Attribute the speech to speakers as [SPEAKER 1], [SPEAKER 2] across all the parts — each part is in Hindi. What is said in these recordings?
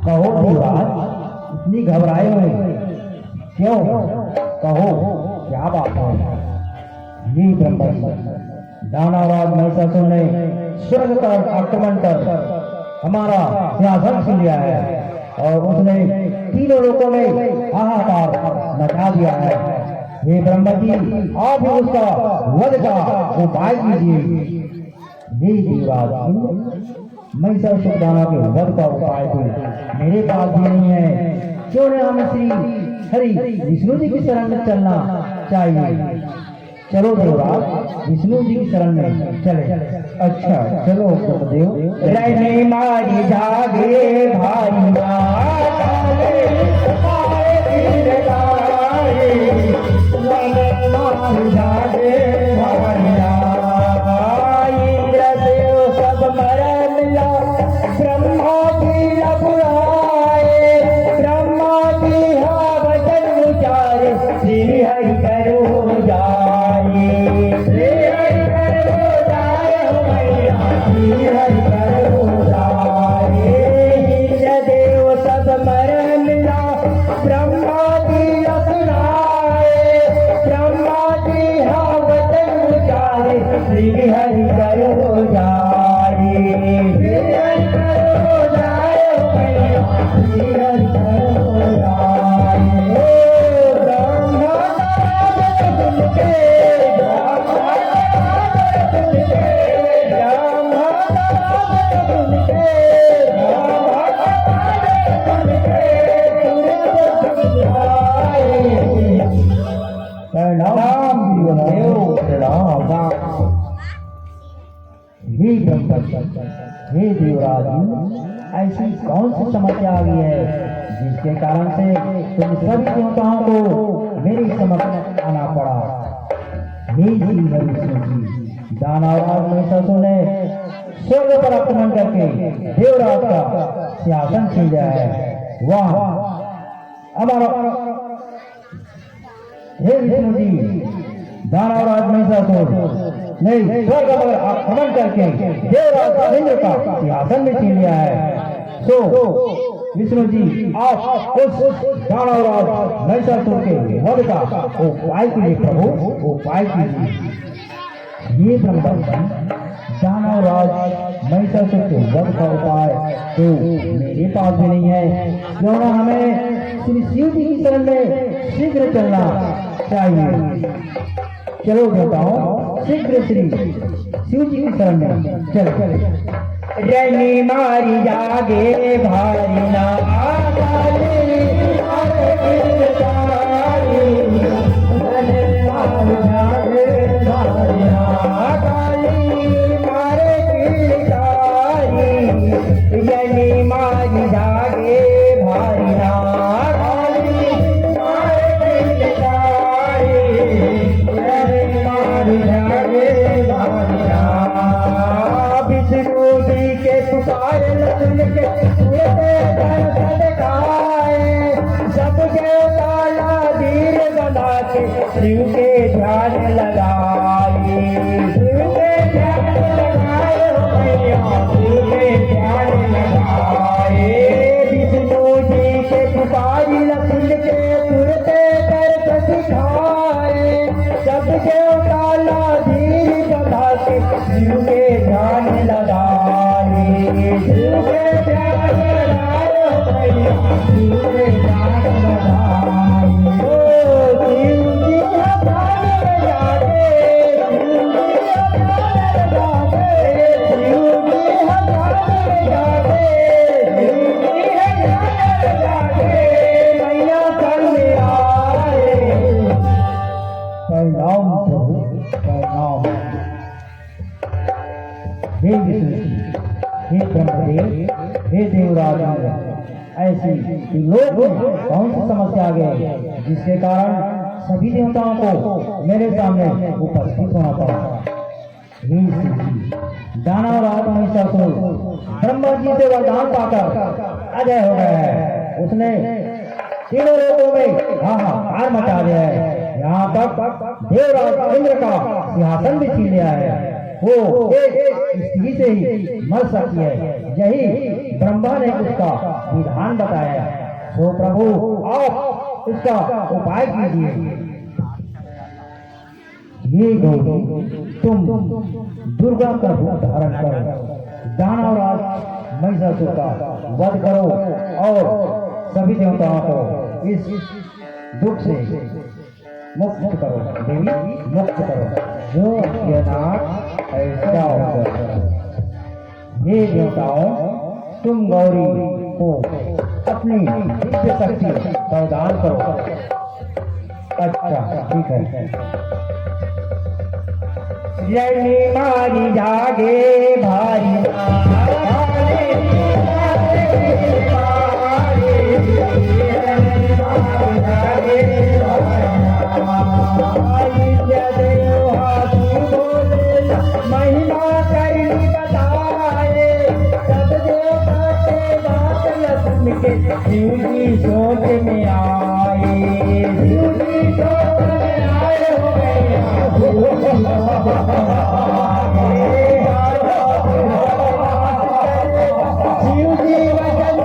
[SPEAKER 1] कहो युवराज, इतनी घबराए हुए क्यों? कहो क्या बात है? ये ब्रह्मा दानवराज महिषासुर ने स्वर्ग पर आक्रमण कर हमारा सिंहासन छीन लिया है और उसने तीनों लोकों में हाहाकार मचा दिया है। हे ब्रह्मा जी, आप ही उसका वध का उपाय कीजिए। हे युवराज, महिषासुर दानव के वध का उपाय तो मेरे पास भी नहीं है। क्यों न हमें श्री हरि विष्णु जी की शरण में चलना चाहिए। चलो देवराज, विष्णु जी की शरण में चले। अच्छा चलो गुरुदेव।
[SPEAKER 2] रहने मारी जागे भाई
[SPEAKER 1] हे देवराज, ऐसी कौन सी समस्या आ गई है जिसके कारण से तुम सभी देवताओं को मेरी समक्ष आना पड़ा? हे श्री विष्णु जी, दानवराज महिषासुर ने स्वर्ग पर आक्रमण करके देवराज का सिंहासन छीन लिया है। वाह हमारा हे विष्णु जी, दानवराज महिषासुर ने स्वर्ग पर आक्रमण करके देवराज इंद्र का सिंहासन में छीन लिया है। तो विष्णु जी, आप उस दानवराज महिषासुर के वध का उपाय कीजिए प्रभु, उपाय कीजिए। ये ब्रह्मा दानवराज महिषासुर के वध का उपाय तो मेरे पास भी नहीं है। क्यों ना हमें श्री शिव जी की शरण में शीघ्र चलना चाहिए। चलो बताओ, शीघ्र श्री शिव जी की शरण में चलो।
[SPEAKER 2] रहने मारी जागे भारी ना शिव के ध्यान लगाए, शिव के ध्यान लगाए हो भैया, शिव के ध्यान लगाए। विष्णु जी के पुकारी लखन के तुरते दर्द दिखाए, सब देवता धीर बधा के शिव के ध्यान लगाए, शिव के ध्यान लगाए हो भैया, शिव के ध्यान लगाए।
[SPEAKER 1] हे विष्णु जी, हे ब्रह्मदेव, हे देवराज, ऐसी लोक में कौन सी समस्या आ गई जिसके कारण सभी देवताओं को मेरे सामने उपस्थित होना पड़ा? हे शिव जी, दानवराज महिषासुर ब्रह्मा जी से वरदान पाकर अजय हो गया है। उसने तीनों लोगों में हाहाकार मचा दिया है। यहाँ तक देवराज इंद्र का सिंहासन भी छीन लिया है। वो एक स्त्री से ही मर सकती है, यही ब्रह्मा ने उसका विधान बताया। तो प्रभु आप इसका उपाय कीजिए। ये गौरी तुम दुर्गा का रूप धारण करो, दानवराज महिषासुर का वध करो और सभी देवताओं को इस दुख से मुक्त करो। देवी मुक्त करो, जो ये नाथ ऐसा होगा। हे देवताओं, तुम गौरी को अपनी दिव्य शक्ति प्रदान करो। अच्छा ठीक है।
[SPEAKER 2] जनी मारी जागे भारी महिमा करनी बताए सब देवता के बात लक्ष्मी के शिव जी सोच में आए, शिव जी सोच में आए हो शिव जी वचन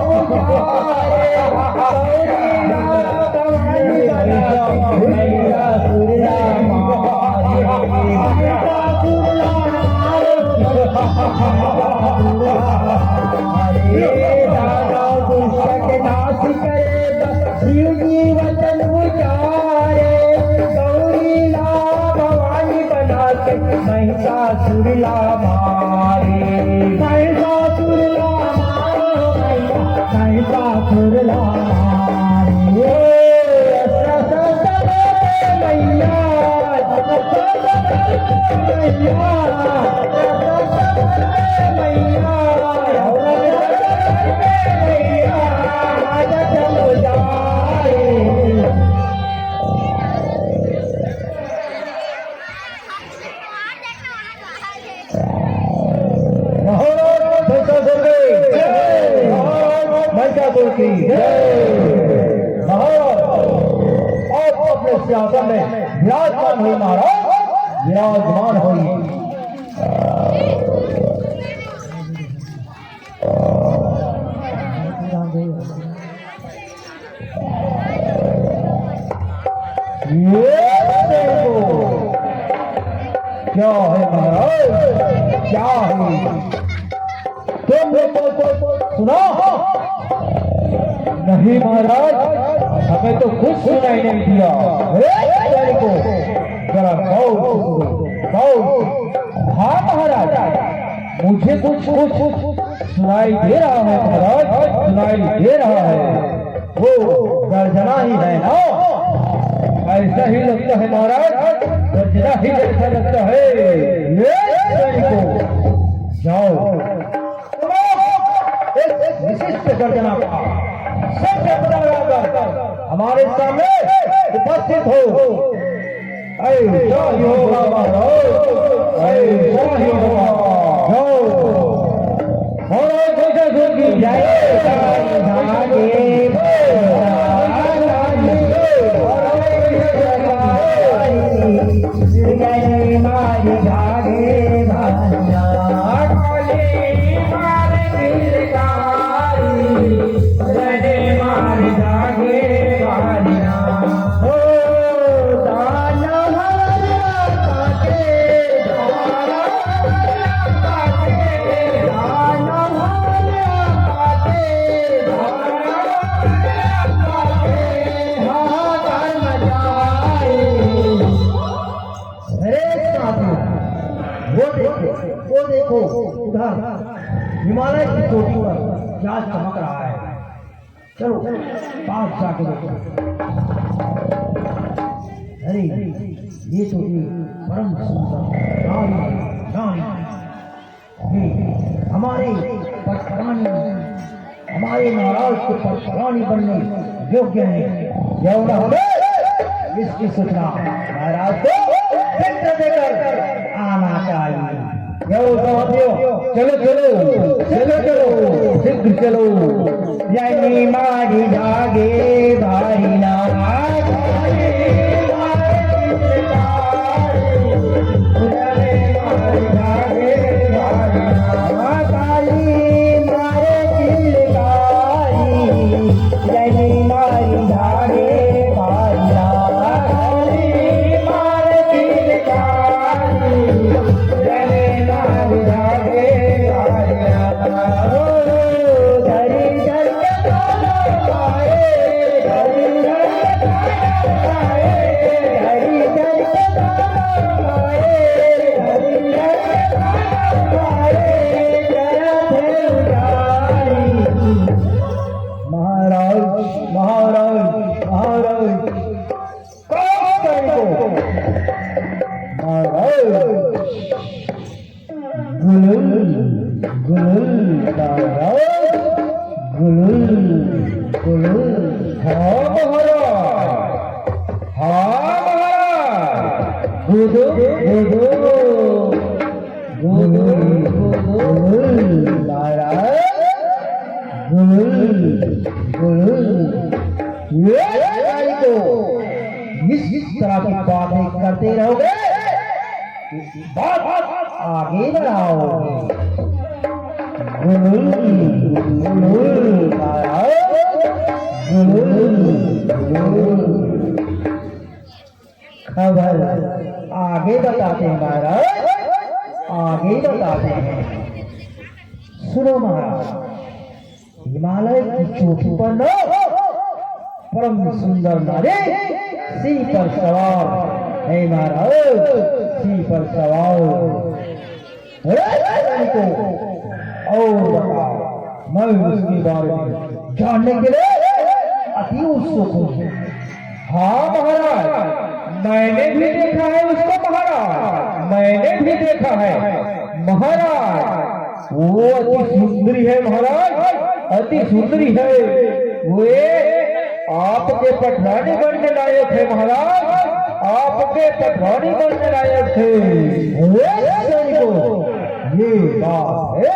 [SPEAKER 2] शिव जी वचन उचारे गौरी ला भवानी बना के महिषासुर ला मारे, महिषासुर ला मारे, महिषासुर ला मारे। मैया
[SPEAKER 1] अपने सिंहासन में विराजमान हुई महाराज, विराजमान हुई। क्या है महाराज, क्या है? तुम सुना? नहीं महाराज, हमें तो कुछ सुनाई नहीं दिया। को जरा हाँ महाराज, मुझे कुछ सुनाई दे रहा है महाराज, सुनाई दे रहा है। वो गर्जना ही है ना? ऐसा ही लगता है महाराज, गर्जना ही ऐसा लगता है। जाओ इस विशिष्ट गर्जना का सबसे बड़ा हमारे सामने उपस्थित हो। ऐसा ही होगा महाराज, ऐसा ही होगा। वो देखो उधर हिमालय की चोटी पर क्या चमक रहा है। चलो पास जाके देखो। अरे ये चोटी परम सुंदर हमारे पटरानी, हमारे महाराज के पटरानी बनने योग्य है। क्यों न हो इसकी सूचना महाराज को चित्र देकर आना चाहिए। चलो चलो चलो चलो शीघ्र चलो। जनी मारी जागे भारी नाथ, मारी जागे
[SPEAKER 2] धरी धर के ताना मारे, धरी धर के ताना मारे, धरी धर के ताना मारे, धरी धर के ताना मारे, जरा थे उजारी।
[SPEAKER 1] महाराज महाराज महाराज कौन करेगो महाराज गुलुल गुलुल महाराज गुलुल गुलुल।
[SPEAKER 2] हाँ महाराज, हाँ महाराज,
[SPEAKER 1] गुदु गुदु गुलुल गुलुल महाराज गुलुल गुलुल। ये भाई तो इस तरह की बातें करते रहोगे, बात आगे बढ़ाओगे। गुलुल गुलुल महाराज गुलुल गुलुल। खबर आगे बताते हैं महाराज, आगे बताते हैं। सुनो महाराज, हिमालय की चोटी पर न परम सुंदर नारी सिंह पर सवार है महाराज, सिंह पर सवार। को और बताओ, मैं उसके बारे में जानने के लिए अति उत्सुक हूँ।
[SPEAKER 2] हाँ महाराज, मैंने भी देखा है उसको महाराज, मैंने भी देखा है महाराज।
[SPEAKER 1] वो अति सुंदरी है महाराज, अति सुंदरी है।
[SPEAKER 2] वे आपके पटरानी बनने लायक है महाराज, आपके पटरानी बनने लायक है।
[SPEAKER 1] ये बात है,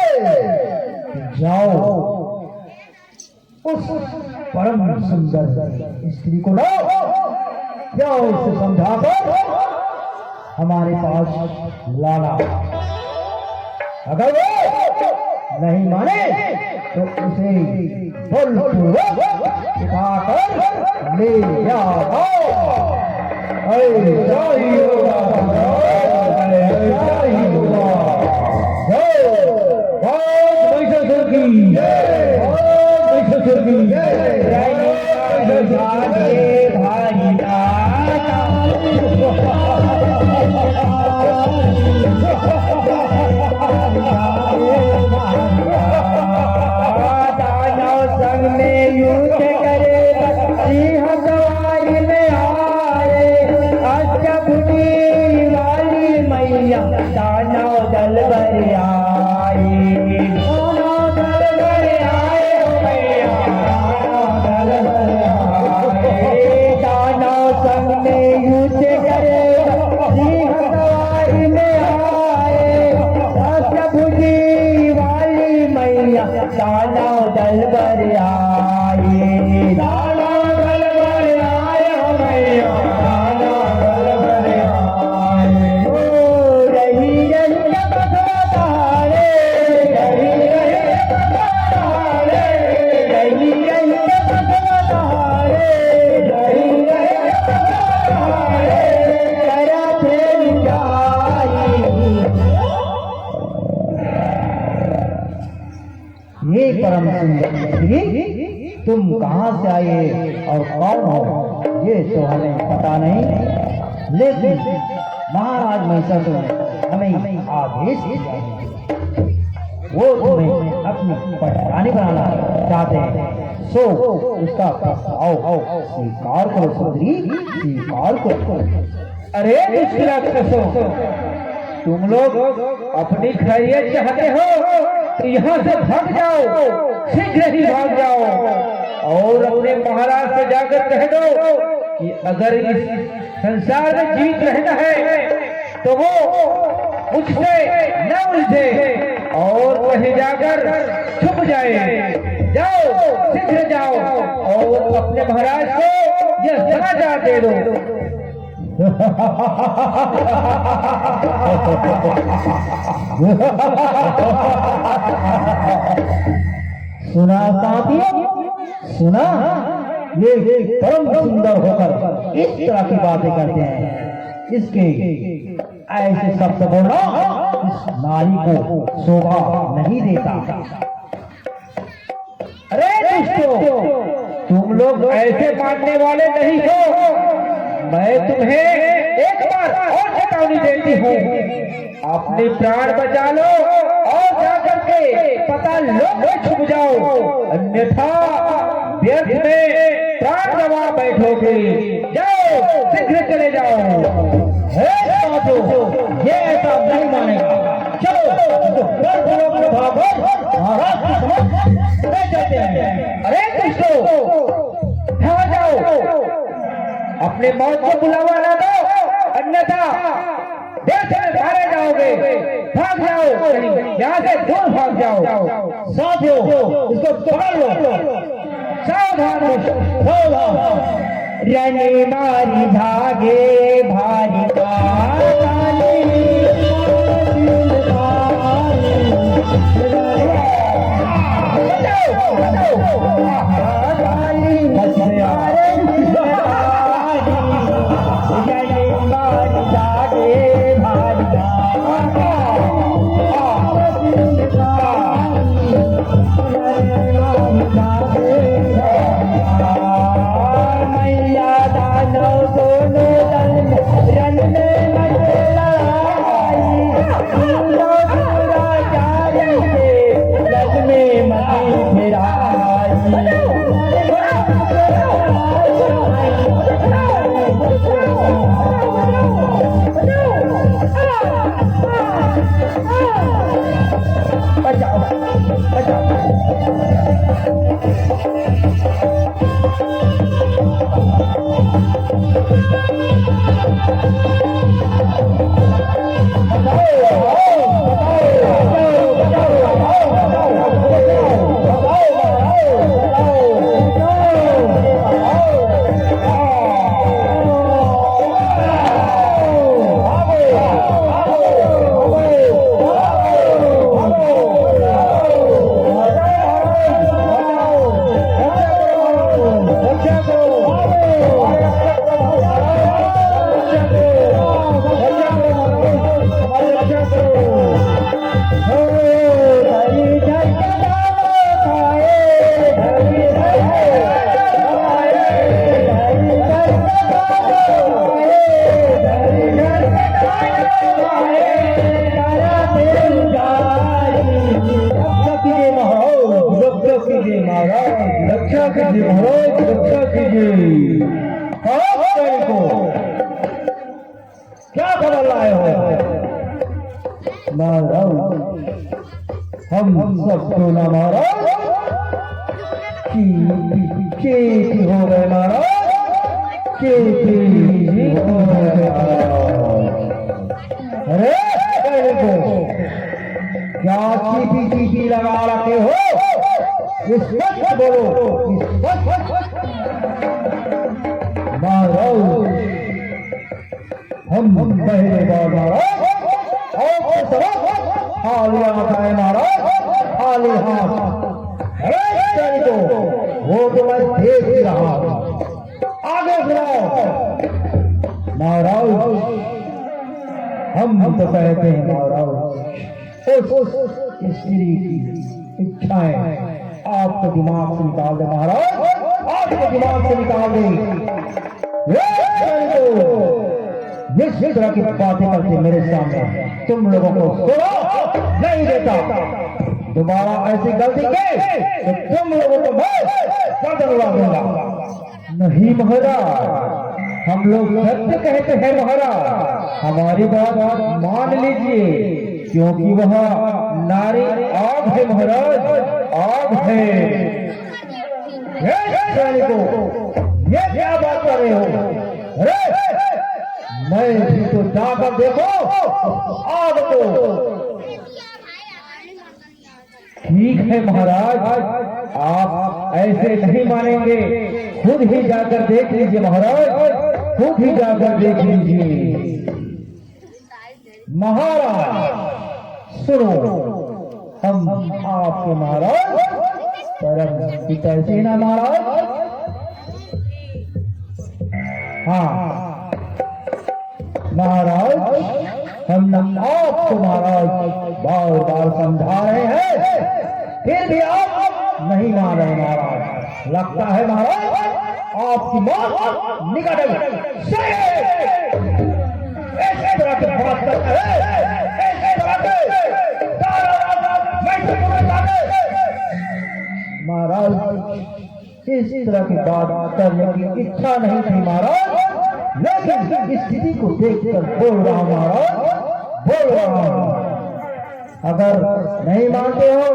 [SPEAKER 1] जाओ उस परम सुंदर स्त्री को लाओ, क्या उसे समझाकर हमारे पास लाना। अगर वो नहीं माने तो उसे बलपूर्वक उठाकर ले जाओ। ऐसा ही होगा, ऐसा ही होगा। महिषासुर की जय, महिषासुर की जय।
[SPEAKER 2] संग में युद्ध करे सिंह सवारी में आए, अष्टभुजी वाली मैया दानव दल भर आए, दानव दल भर आए मैया, दानव दल भर आए। दानव संग में युद्ध करे सिंह सवारी में आए, अष्टभुजी वाली मैया दानव दल भर आए, दानव दल भर आए मैया, दानव दल भर आए। ओ रही रही बसवारे, रही रही बसवारे, रही रही बसवारे, रही रही बसवारे, करा थे जाई।
[SPEAKER 1] ये परम सुंदर स्त्री तुम कहाँ से आए और कौन हो ये तो हमें पता नहीं, लेकिन महाराज महिषासुर ने हमें आदेश दिया है, वो तुम्हें अपनी पटरानी बनाना चाहते हैं। सो उसका आओ स्वीकार करो सुंदरी, स्वीकार करो।
[SPEAKER 2] अरे दुष्ट राक्षसों, तुम लोग अपनी खैरियत चाहते हो तो यहाँ से भाग जाओ, शीघ्र ही भाग जाओ और अपने महाराज से जाकर कह दो कि अगर इस संसार में जीत रहना है तो वो मुझसे न उलझे और कहीं जाकर छुप जाए। जाओ, शीघ्र जाओ और अपने महाराज को यह समाचार दे दो।
[SPEAKER 1] सुना साथियों, सुना, ये परम सुंदर होकर इस तरह की बातें करते हैं, इसके ऐसे शब्द बोलना इस नारी को शोभा नहीं देता।
[SPEAKER 2] अरे दोस्तों, तुम लोग ऐसे मानने वाले नहीं हो। मैं तुम्हें एक बार और चेतावनी देती हूँ, अपने प्राण बचा लो और जाकर के पता लो छुप जाओ, अन्यथा व्यर्थ में प्राण गवा बैठोगे। जाओ, शीघ्र चले जाओ।
[SPEAKER 1] हे साधु, ये ऐसा नहीं मानेगा। चलो महाराज की समझ ले जाते हैं।
[SPEAKER 2] अरे दोस्तों, भाग जाओ, अपने मौत को बुलावा ला दो, अन्यथा देश में मारे जाओगे। भाग जाओ, यहाँ से दूर भाग जाओ।
[SPEAKER 1] साथियों, इसको पकड़ लो।
[SPEAKER 2] सावधान, सावधान। रनी मारी भागे भारी रक्षा कीजिए महाराज, रक्षा कीजिए।
[SPEAKER 1] क्या खबर लाए हो? महाराज, हम सब क्यों ना महाराज की हो गए महाराज, की हो गए महाराज। अरे को क्या चीपी लगा रखे हो? स्पष्ट बोलो, महाराज हम पहले बार महाराज खाली हाथ आए महाराज, खाली हाथ। तो वो तो मैं देख ही रहा हूं। आगे सुनाओ महाराज। हम तो कहते हैं महाराज उस स्त्री की इच्छाएं आपके दिमाग से निकाल दे महाराज, आपके दिमाग से निकाल दे। जिस तरह की बातें करते मेरे सामने तुम लोगों को सुनो नहीं देता। दोबारा ऐसी गलती की तो तुम लोगों को मैं गर्दन उड़ा दूंगा। नहीं महाराज, हम लोग सत्य कहते हैं महाराज, हमारी बात मान लीजिए, क्योंकि वह नारी आग है महाराज, आग है। ये क्या बात कर रहे हो? अरे मैं भी तो जाकर देखो आग को। ठीक है महाराज, आप ऐसे नहीं मानेंगे, खुद ही जाकर देख लीजिए महाराज, खुद ही जाकर देख लीजिए। महाराज सुनो, हम आपके महाराज परम पिता सेना महाराज, हाँ महाराज हम आपको महाराज बार बार समझा रहे हैं, फिर भी आप नहीं मान रहे महाराज। लगता है महाराज आपकी मौत निकट है। ऐसे तरह की बात करते हैं, ऐसे तरह महाराज इस तरह की बात करने की इच्छा नहीं थी महाराज, लेकिन इस स्थिति को देखकर बोल रहा हूं महाराज, बोल रहा हूं। अगर नहीं मानते हो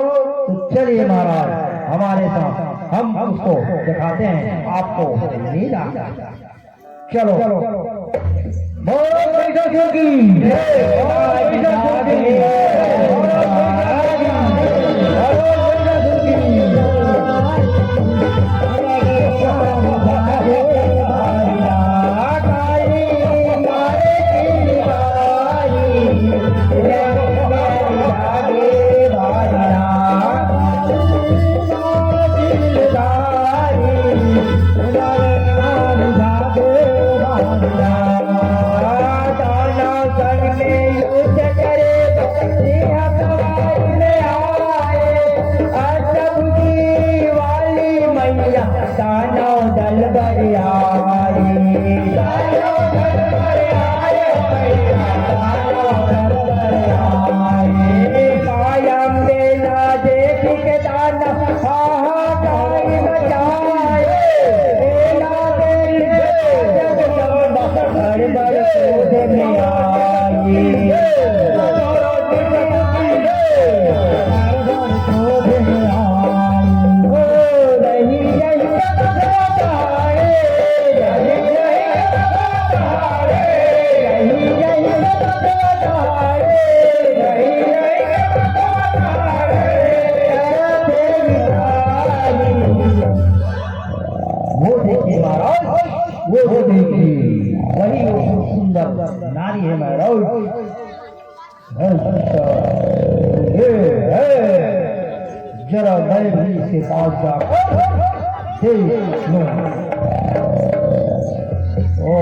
[SPEAKER 1] तो चलिए महाराज हमारे साथ, हम उसको दिखाते हैं आपको नींद आ। चलो बोलो महिषासुर की वो देखिए वही वो सुंदर नारी है महाराज। ये है, जरा मैं भी इसके पास जाकर देख लूं। ओ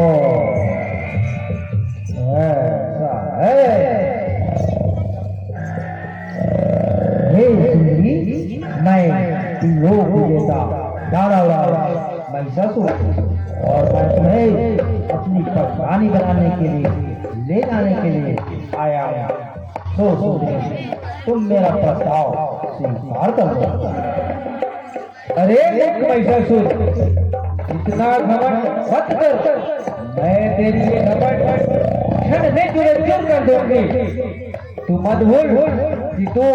[SPEAKER 1] ऐसा है, हे सुंदरी, मैं लोग देता दानवराज महिषासुर, और मैं तुम्हें अपनी पत्नी बनाने के लिए ले जाने के लिए आया हूँ। तो तुम मेरा प्रस्ताव स्वीकार कर दो।
[SPEAKER 2] अरे महिषासुर, इतना घमंड मत कर, मैं तेरी ये घमंड क्षण में चूर कर दूंगी। तू मत भूल कि तू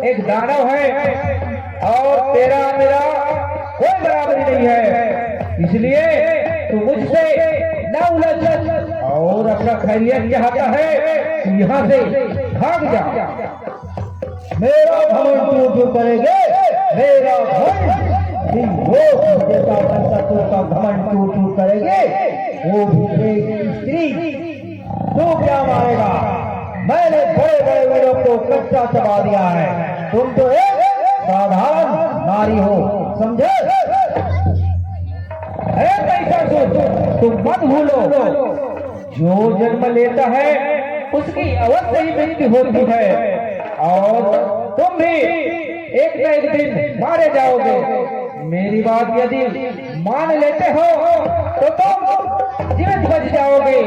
[SPEAKER 2] एक दानव है और तेरा मेरा कोई बराबरी नहीं है, इसलिए तू मुझसे न उलझ और अपना खैरियत चाहता है, यहाँ से भाग जा।
[SPEAKER 1] मेरा घमंड तू करेंगे, मेरा घमंड जैसा महिषासुर का घमंड तू करेंगे, वो भी एक स्त्री। तू क्या मारेगा? मैंने बड़े बड़े वीरों को कच्चा चबा दिया है, तुम तो एक साधारण नारी हो, समझे?
[SPEAKER 2] तुम मत भूलो, जो जन्म लेता है उसकी अवश्य ही मृत्यु होती है, और तुम भी एक न एक दिन मारे जाओगे। मेरी बात यदि मान लेते हो तो तुम जीवित बच जाओगे,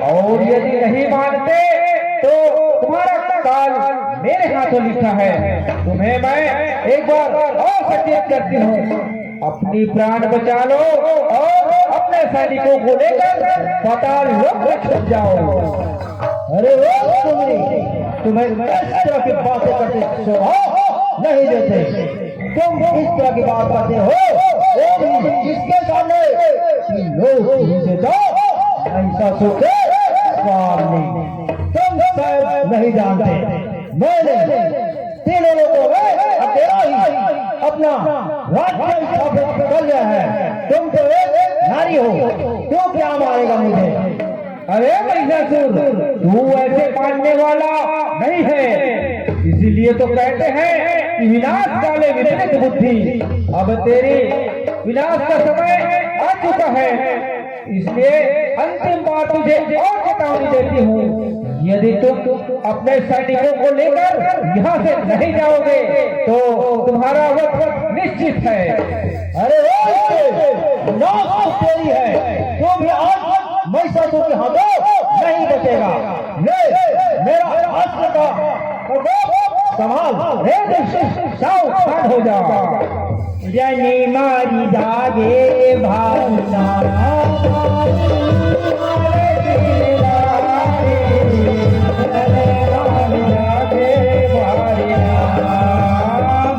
[SPEAKER 2] और यदि नहीं मानते तो तुम्हारा काल मेरे हाथों लिखा है। तुम्हें मैं एक बार और सचेत करती हूँ, अपनी प्राण बचा लो और अपने सैनिकों को लेकर पाताल लोक में छुप जाओ।
[SPEAKER 1] अरे तुम्हें इस तरह की बातें करते नहीं देते, तुम इस तरह की बात करते हो, वो भी किसके सामने? लोग महिषासुर के सामने। तुम शायद नहीं जानते, मैंने तीनों लोगों में अकेला ही अपना राज्य स्थापित कर लिया है। तुम तो एक नारी हो, क्यों क्या मारेगा मुझे?
[SPEAKER 2] अरे महिषासुर, तू ऐसे मानने वाला नहीं है, इसीलिए तो कहते हैं कि विनाश काले विपरीत बुद्धि। अब तेरी विनाश का समय आ चुका है, इसलिए अंतिम बार तुझे और चेतावनी देती हूँ, यदि तुम अपने सैनिकों को लेकर यहाँ से नहीं जाओगे तो तुम्हारा वक्त निश्चित है।
[SPEAKER 1] अरे नाक तो तेरी है, तो भी आज महिषासुर के हाथों नहीं बचेगा। ले मेरा अस्त्र का संभाल,
[SPEAKER 2] सावधान हो जाओ। जनी मारी जागे भावना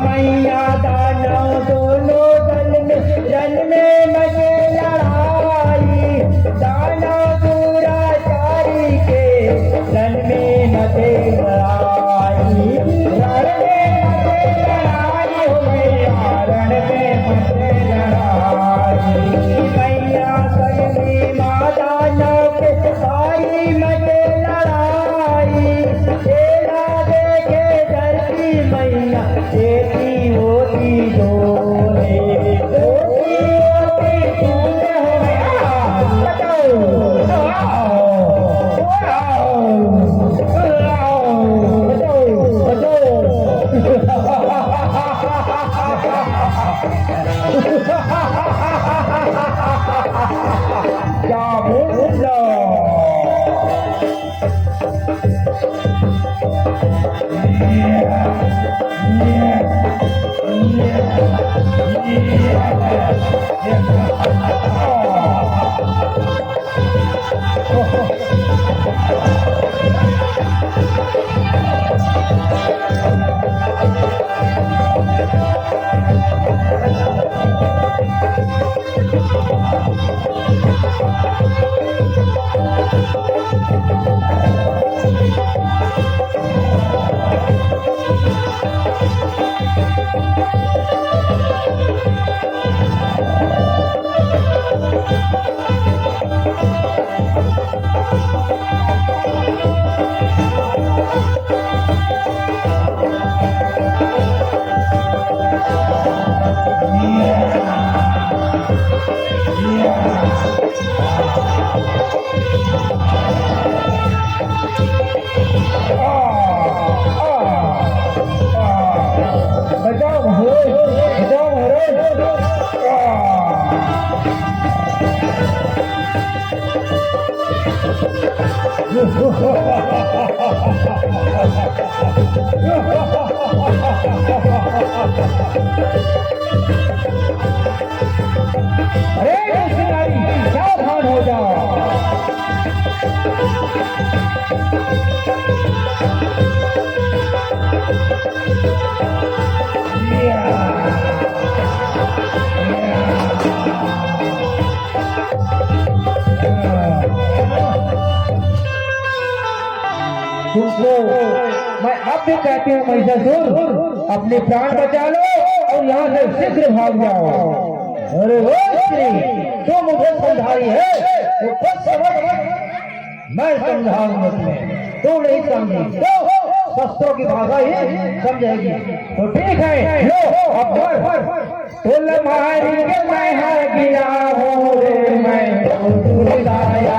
[SPEAKER 2] मैया दानव दोनों दल में मचे लड़ाई, दानव दुराचारी के दल में मचे लड़ाई, रण में मचे लड़ाई हो मैया, रण में मचे लड़ाई। मैया सजनी माँ दानव के भाई मचे लड़ाई, तेरा देखे धरती मैया देती होती डोले, होती होती तूने हो मैया, बताओ क्या बोलो। अरे सावधान हो जाओ। तुमको मैं अब भी कहती हूँ महिषासुर, अपने प्राण बचा लो और यहाँ से शीघ्र भाग जाओ।
[SPEAKER 1] अरे वो स्त्री, तो मुझे समझाई है तो खुद समझ, मैं समझाऊंगा तुम्हें, तू नहीं समझी तो शस्त्रों की भाषा ही समझेगी।
[SPEAKER 2] तो ठीक है, लो अब तुल मारी के मैं हार गिरा हूँ रे, मैं तो गाया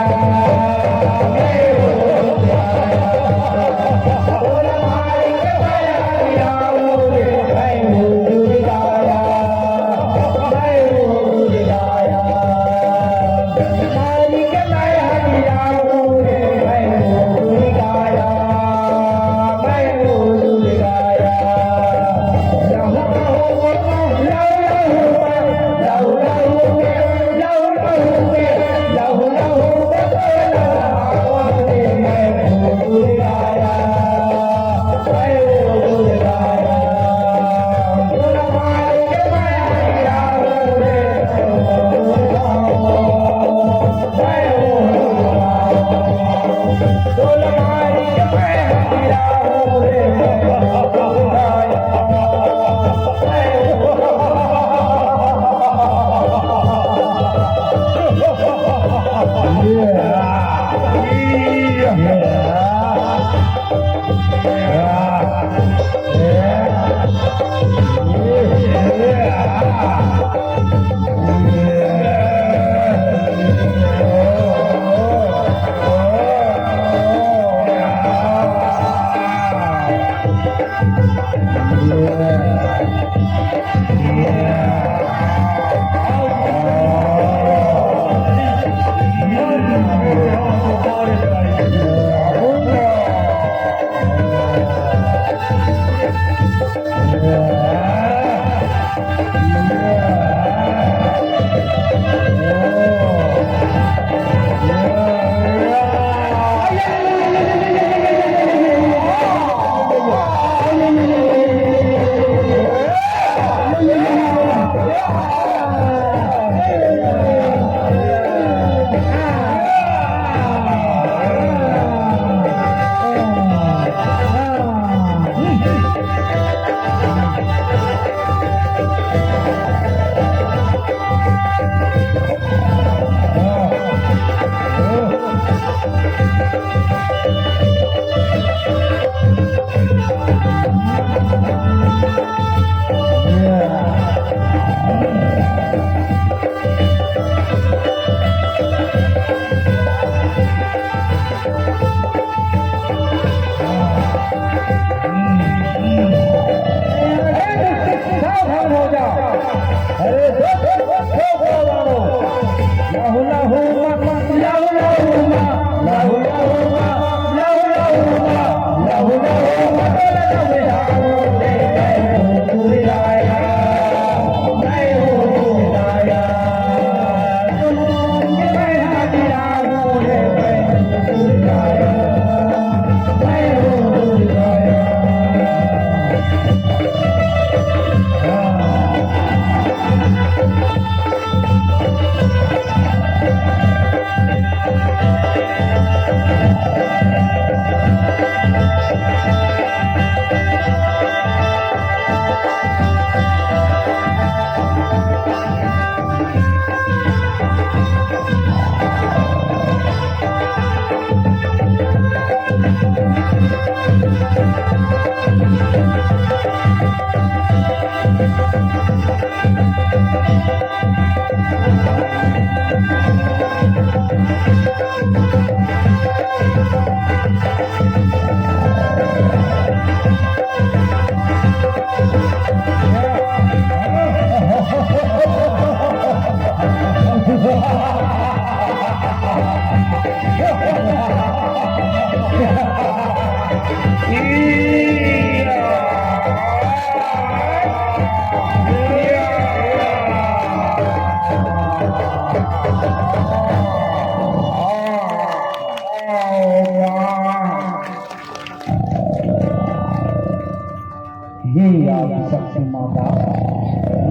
[SPEAKER 1] ये आदि शक्ति माता,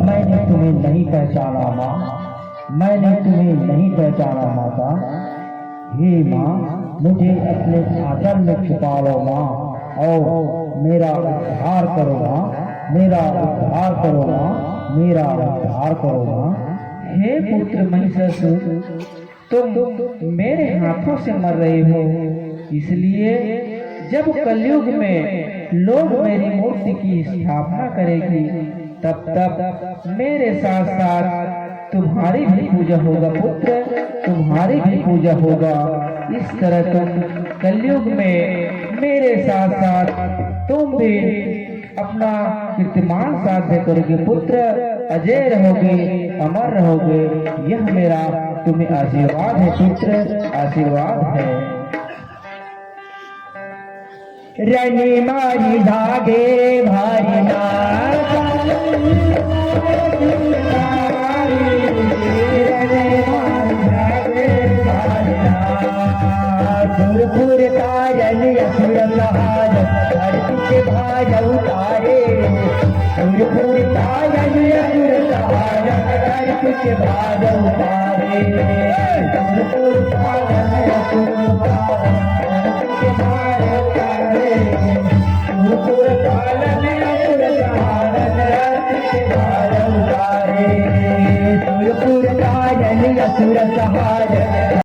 [SPEAKER 1] मैंने तुम्हें नहीं पहचाना माँ, मैंने तुम्हें नहीं पहचाना माता। हे माँ, मुझे अपने आंचल में छुपा लो माँ, और मेरा उद्धार करो माँ, मेरा उद्धार करो माँ, मेरा उद्धार करो माँ।
[SPEAKER 2] हे पुत्र महिषासुर, तुम मेरे हाथों से मर रहे हो, इसलिए जब कलयुग में लोग मेरी मूर्ति की स्थापना करेगी, तब मेरे साथ साथ तुम्हारी भी पूजा होगा पुत्र, तुम्हारी भी पूजा होगा। इस तरह तुम कलयुग में मेरे साथ साथ तुम भी अपना कीर्तिमान साध्य करोगे पुत्र, अजय रहोगे, अमर रहोगे। यह मेरा तुम्हें आशीर्वाद है पुत्र, आशीर्वाद है।
[SPEAKER 1] रनी मारी धागे भारी सुरपुर तारन असुर सहार धरती के भार उतारे, सुरपुर तारन असुर सहार धरती के भार उतारे, सुरपुर तारन असुर सहार धरती के भार उतारे, सुरपुर तारन असुर सहार धरती के भार उतारे, सुरपुर तारन असुर सहार